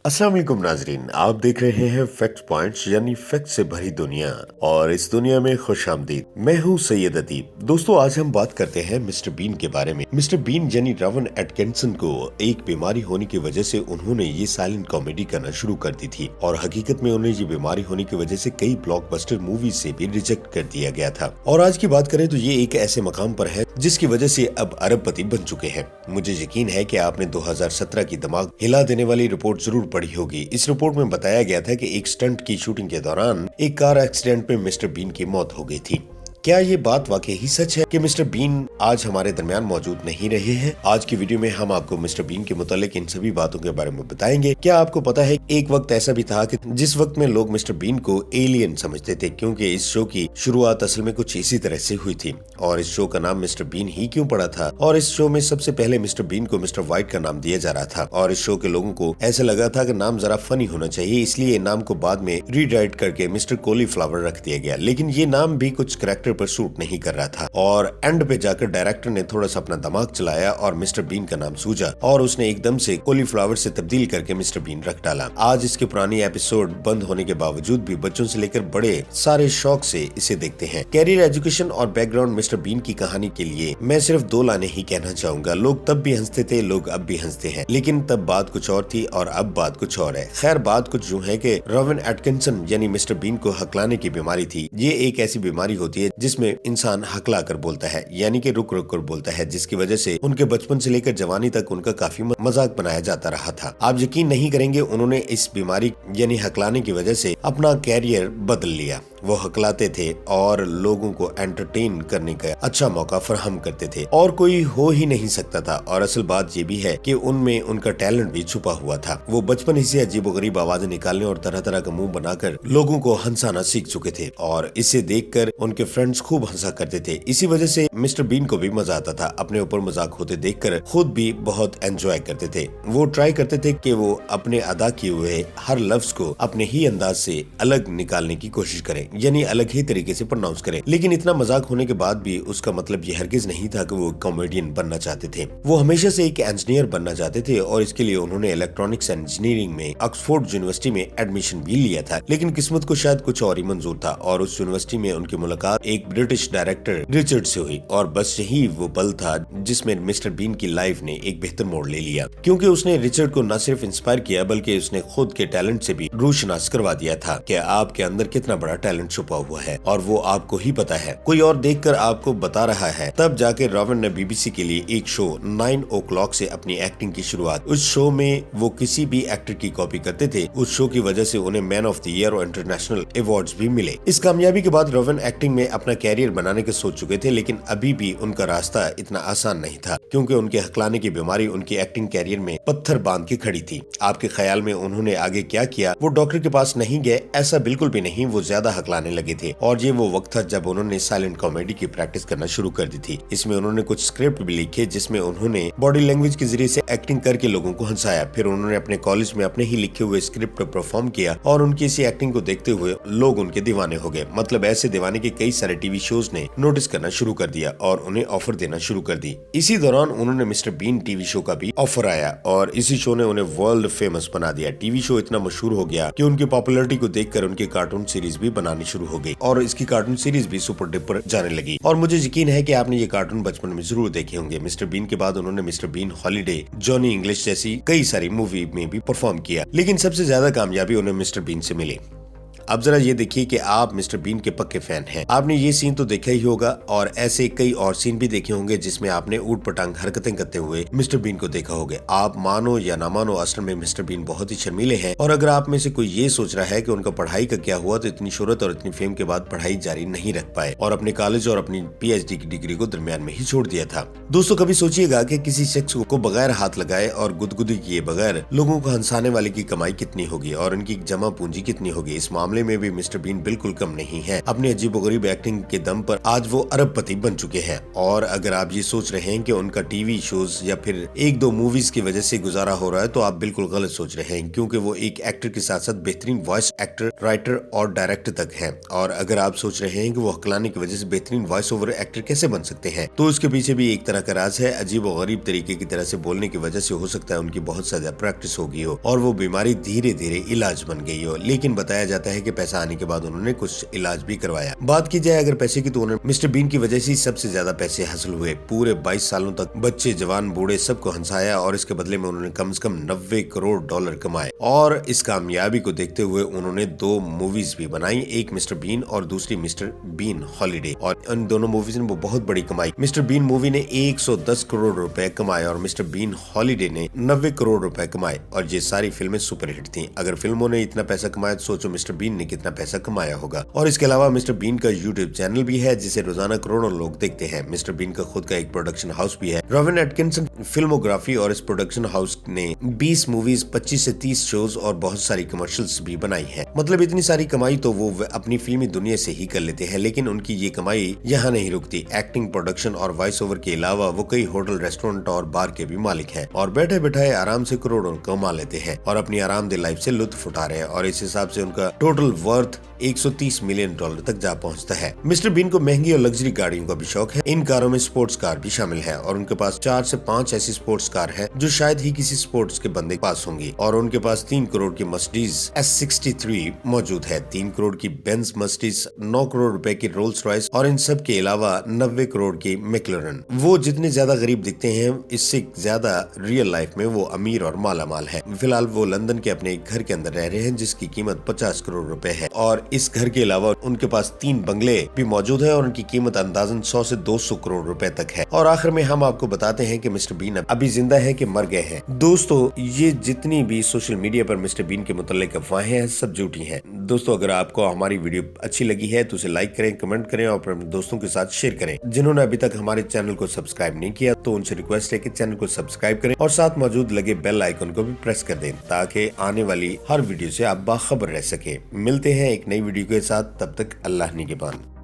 अस्सलाम वालेकुम नाजरीन, आप देख रहे हैं फैक्ट पॉइंट्स यानी फैक्ट से भरी दुनिया और इस दुनिया में खुशामदीद। मैं हूँ सैयद अदीब। दोस्तों, आज हम बात करते हैं मिस्टर बीन के बारे में। मिस्टर बीन यानी रॉवन एटकिंसन को एक बीमारी होने की वजह से उन्होंने ये साइलेंट कॉमेडी करना शुरू कर दी थी और हकीकत में उन्हें ये बीमारी होने की वजह से कई ब्लॉकबस्टर मूवी से भी रिजेक्ट कर दिया गया था। और आज की बात करें तो ये एक ऐसे मकाम पर है जिसकी वजह से अब अरबपति बन चुके हैं। मुझे यकीन है कि आपने 2017 की दिमाग हिला देने वाली रिपोर्ट जरूर पढ़ी होगी। इस रिपोर्ट में बताया गया था कि एक स्टंट की शूटिंग के दौरान एक कार एक्सीडेंट में मिस्टर बीन की मौत हो गई थी। क्या ये बात वाकई ही सच है कि मिस्टर बीन आज हमारे दरमियान मौजूद नहीं रहे हैं? आज की वीडियो में हम आपको मिस्टर बीन के मुतालिक इन सभी बातों के बारे में बताएंगे। क्या आपको पता है एक वक्त ऐसा भी था कि जिस वक्त में लोग मिस्टर बीन को एलियन समझते थे, क्योंकि इस शो की शुरुआत असल में कुछ इसी तरह से हुई थी। और इस शो का नाम मिस्टर बीन ही क्यों पड़ा था? और इस शो में सबसे पहले मिस्टर बीन को मिस्टर व्हाइट का नाम दिया जा रहा था और इस शो के लोगों को ऐसा लगा था कि नाम जरा फनी होना चाहिए, इसलिए नाम को बाद में रीराइट करके मिस्टर कॉलीफ्लावर रख दिया गया। लेकिन ये नाम भी कुछ करैक्टर पर सूट नहीं कर रहा था और एंड पे जाकर डायरेक्टर ने थोड़ा सा अपना दिमाग चलाया और मिस्टर बीन का नाम सूझा और उसने एकदम से कॉलीफ्लावर से तब्दील करके मिस्टर बीन रख डाला। आज इसके पुरानी एपिसोड बंद होने के बावजूद भी बच्चों से लेकर बड़े सारे शौक से इसे देखते हैं। कैरियर, एजुकेशन और बैकग्राउंड मिस्टर बीन की कहानी के लिए मैं सिर्फ 2 लाइनें ही कहना चाहूंगा। लोग तब भी हंसते थे, लोग अब भी हंसते हैं, लेकिन तब बात कुछ और थी और अब बात कुछ और है। खैर, बात कुछ यूं है कि रॉवन एटकिंसन यानी मिस्टर बीन को हकलाने की बीमारी थी। ये एक ऐसी बीमारी होती है जिसमें इंसान हकला कर बोलता है, यानी कि रुक रुक कर बोलता है, जिसकी वजह से उनके बचपन से लेकर जवानी तक उनका काफी मजाक बनाया जाता रहा था। आप यकीन नहीं करेंगे, उन्होंने इस बीमारी यानी हकलाने की वजह से अपना कैरियर बदल लिया। वो हकलाते थे और लोगों को एंटरटेन करने का अच्छा मौका फराहम करते थे और कोई हो ही नहीं सकता था। और असल बात ये भी है कि उनमें उनका टैलेंट भी छुपा हुआ था। वो बचपन ही से अजीबोगरीब आवाजें निकालने और तरह तरह का मुंह बनाकर लोगों को हंसाना सीख चुके थे और इसे देखकर उनके फ्रेंड्स खूब हंसा करते थे। इसी वजह से मिस्टर बीन को भी मजा आता था। अपने ऊपर मजाक होते देखकर खुद भी बहुत एंजॉय करते थे। वो ट्राई करते थे कि वो अपने अदा किए हुए हर लफ्ज को अपने ही अंदाज से अलग निकालने की कोशिश करें, यानी अलग ही तरीके से प्रोनाउंस करें। लेकिन इतना मजाक होने के बाद भी उसका मतलब ये हरगिज नहीं था कि वो कॉमेडियन बनना चाहते थे। वो हमेशा से एक इंजीनियर बनना चाहते थे और इसके लिए उन्होंने इलेक्ट्रॉनिक्स एंड इंजीनियरिंग में ऑक्सफोर्ड यूनिवर्सिटी में एडमिशन भी लिया था। लेकिन किस्मत को शायद कुछ और ही मंजूर था और उस यूनिवर्सिटी में उनकी मुलाकात एक ब्रिटिश डायरेक्टर रिचर्ड से हुई और बस यही वो पल था जिसमें मिस्टर बीन की लाइफ ने एक बेहतर मोड़ ले लिया, क्योंकि उसने रिचर्ड को न सिर्फ इंस्पायर किया बल्कि उसने खुद के टैलेंट से भी रूशनास करवा दिया था कि आपके अंदर कितना बड़ा टैलेंट छुपा हुआ है और वो आपको ही पता है, कोई और देखकर आपको बता रहा है। तब जाके रॉवन ने बीबीसी के लिए एक शो 9 o'clock से अपनी एक्टिंग की शुरुआत। उस शो में वो किसी भी एक्टर की कॉपी करते थे। उस शो की वजह से उन्हें मैन ऑफ द ईयर और इंटरनेशनल अवार्ड्स भी मिले। इस कामयाबी के बाद रॉवन एक्टिंग में अपना कैरियर बनाने के सोच चुके थे, लेकिन अभी भी उनका रास्ता इतना आसान नहीं था, क्योंकि उनके हकलाने की बीमारी उनकी एक्टिंग कैरियर में पत्थर बांध के खड़ी थी। आपके ख्याल में उन्होंने आगे क्या किया? वो डॉक्टर के पास नहीं गए, ऐसा बिल्कुल भी नहीं। वो ज्यादा हकलाने लगे थे और ये वो वक्त था जब उन्होंने साइलेंट कॉमेडी की प्रैक्टिस करना शुरू कर दी थी। इसमें उन्होंने कुछ स्क्रिप्ट भी लिखे जिसमें उन्होंने बॉडी लैंग्वेज के जरिए से एक्टिंग करके लोगों को हंसाया। फिर उन्होंने अपने कॉलेज में अपने ही लिखे हुए स्क्रिप्ट पर परफॉर्म किया और उनकी इसी एक्टिंग को देखते हुए लोग उनके दीवाने हो गए। मतलब ऐसे दीवाने के कई सारे टीवी शोज ने नोटिस करना शुरू कर दिया और उन्हें ऑफर देना शुरू कर दी। इसी दौरान उन्होंने मिस्टर बीन टीवी शो का भी ऑफर आया और इसी शो ने उन्हें वर्ल्ड फेमस बना दिया। टीवी शो इतना मशहूर हो गया कि उनकी पॉपुलैरिटी को देखकर उनकी कार्टून सीरीज भी बनानी शुरू हो गई और इसकी कार्टून सीरीज भी सुपर डुपर जाने लगी। और मुझे यकीन है कि आपने ये कार्टून बचपन में जरूर देखे होंगे। मिस्टर बीन के बाद उन्होंने Mister Bean holiday, Johnny English जैसी कई सारी मूवी में भी परफॉर्म किया, लेकिन सबसे ज्यादा कामयाबी उन्हें मिस्टर बीन से मिली। अब जरा ये देखिए कि आप मिस्टर बीन के पक्के फैन हैं। आपने ये सीन तो देखा ही होगा और ऐसे कई और सीन भी देखे होंगे जिसमें आपने ऊट पटांग हरकतें करते हुए मिस्टर बीन को देखा होगा। आप मानो या ना मानो, असल में मिस्टर बीन बहुत ही शर्मीले हैं और अगर आप में से कोई ये सोच रहा है कि उनका पढ़ाई का क्या हुआ, तो इतनी शोहरत और इतनी फेम के बाद पढ़ाई जारी नहीं रख पाए और अपने कॉलेज और अपनी PhD की डिग्री को दरमियान में ही छोड़ दिया था। दोस्तों, कभी सोचिएगा कि किसी शख्स को बगैर हाथ लगाए और गुदगुदी किए बगैर लोगों को हंसाने वाले की कमाई कितनी होगी और उनकी जमा पूंजी कितनी होगी। इस मामले मामले में भी मिस्टर बीन बिल्कुल कम नहीं है। अपनी अजीबोगरीब एक्टिंग के दम पर आज वो अरबपति बन चुके हैं। और अगर आप ये सोच रहे हैं कि उनका टीवी शोज या फिर एक दो मूवीज की वजह से गुजारा हो रहा है तो आप बिल्कुल गलत सोच रहे हैं, क्योंकि वो एक एक्टर के साथ साथ बेहतरीन वॉइस एक्टर, राइटर और डायरेक्टर तक हैं। और अगर आप सोच रहे हैं कि वो हकलाने की वजह से बेहतरीन वॉइस ओवर एक्टर कैसे बन सकते हैं, तो उसके पीछे भी एक तरह का राज है। अजीब और गरीब तरीके की तरह से बोलने की वजह से हो सकता है उनकी बहुत ज्यादा प्रैक्टिस हो गई हो और वो बीमारी धीरे धीरे इलाज बन गई हो। लेकिन बताया जाता है कि पैसा आने के बाद उन्होंने कुछ इलाज भी करवाया। बात की जाए अगर पैसे की, तो उन्हें मिस्टर बीन की वजह से सबसे ज्यादा पैसे हासिल हुए। पूरे 22 सालों तक बच्चे, जवान, बूढ़े सबको हंसाया और इसके बदले में उन्होंने कम से कम $90 करोड़ कमाए। और इस कामयाबी को देखते हुए उन्होंने 2 मूवीज भी बनाई, एक मिस्टर बीन और दूसरी मिस्टर बीन हॉलीडे। और इन दोनों मूवीज ने वो बहुत बड़ी कमाई। मिस्टर बीन मूवी ने 110 करोड़ रुपए कमाए और मिस्टर बीन हॉलीडे ने 90 करोड़ रुपए कमाए। और ये सारी फिल्में सुपरहिट थी। अगर फिल्मों ने इतना पैसा कमाया तो सोचो मिस्टर बीन ने कितना पैसा कमाया होगा। और इसके अलावा मिस्टर बीन का यूट्यूब चैनल भी है जिसे रोजाना करोड़ों लोग देखते हैं। मिस्टर बीन का खुद का एक प्रोडक्शन हाउस भी है, रॉबिन एटकिंसन फिल्मोग्राफी, और इस प्रोडक्शन हाउस ने 20 मूवीज, 25 से 30 शोज और बहुत सारी कमर्शियल्स भी बनाई है। मतलब इतनी सारी कमाई तो वो अपनी फिल्मी दुनिया से ही कर लेते हैं। लेकिन उनकी ये कमाई यहाँ नहीं रुकती। एक्टिंग, प्रोडक्शन और वॉइस ओवर के अलावा वो कई होटल, रेस्टोरेंट और बार के भी मालिक हैं और बैठे बैठाए आराम से करोड़ों कमा लेते हैं और अपनी आरामदेह लाइफ से लुत्फ उठा रहे हैं। और इस हिसाब से उनका टोटल वर्थ $130 मिलियन तक जा पहुंचता है। मिस्टर बीन को महंगी और लग्जरी गाड़ियों का भी शौक है। इन कारों में स्पोर्ट्स कार भी शामिल है और उनके पास 4 से 5 ऐसी स्पोर्ट्स कार है जो शायद ही किसी स्पोर्ट्स के बंदे के पास होंगी। और उनके पास 3 करोड़ की मर्सिडीज S63 मौजूद है, 3 करोड़ की बेंज मर्सिडीज, 9 करोड़ रुपए की रोल्स रॉयस और इन सब के अलावा 90 करोड़ की मैक्लैरेन। वो जितने ज्यादा गरीब दिखते हैं इससे ज्यादा रियल लाइफ में वो अमीर और मालामाल है। फिलहाल वो लंदन के अपने एक घर के अंदर रह रहे हैं जिसकी कीमत 50 करोड़ रुपए है। और इस घर के अलावा उनके पास 3 बंगले भी मौजूद है और उनकी कीमत अंदाजन 100 से 200 करोड़ रुपए तक है। और आखिर में हम आपको बताते हैं कि मिस्टर बीन अभी जिंदा है कि मर गए हैं। दोस्तों, ये जितनी भी सोशल मीडिया पर मिस्टर बीन के मुताल्लिक अफवाहें हैं सब झूठी हैं। दोस्तों, अगर आपको हमारी वीडियो अच्छी लगी है तो उसे लाइक करें, कमेंट करें और अपने दोस्तों के साथ शेयर करें। जिन्होंने अभी तक हमारे चैनल को सब्सक्राइब नहीं किया तो उनसे रिक्वेस्ट है कि चैनल को सब्सक्राइब करें और साथ मौजूद लगे बेल आइकन को भी प्रेस कर दें ताकि आने वाली हर वीडियो से आप बाखबर रह सके। मिलते हैं एक नई वीडियो के साथ, तब तक अल्लाह निगहबान।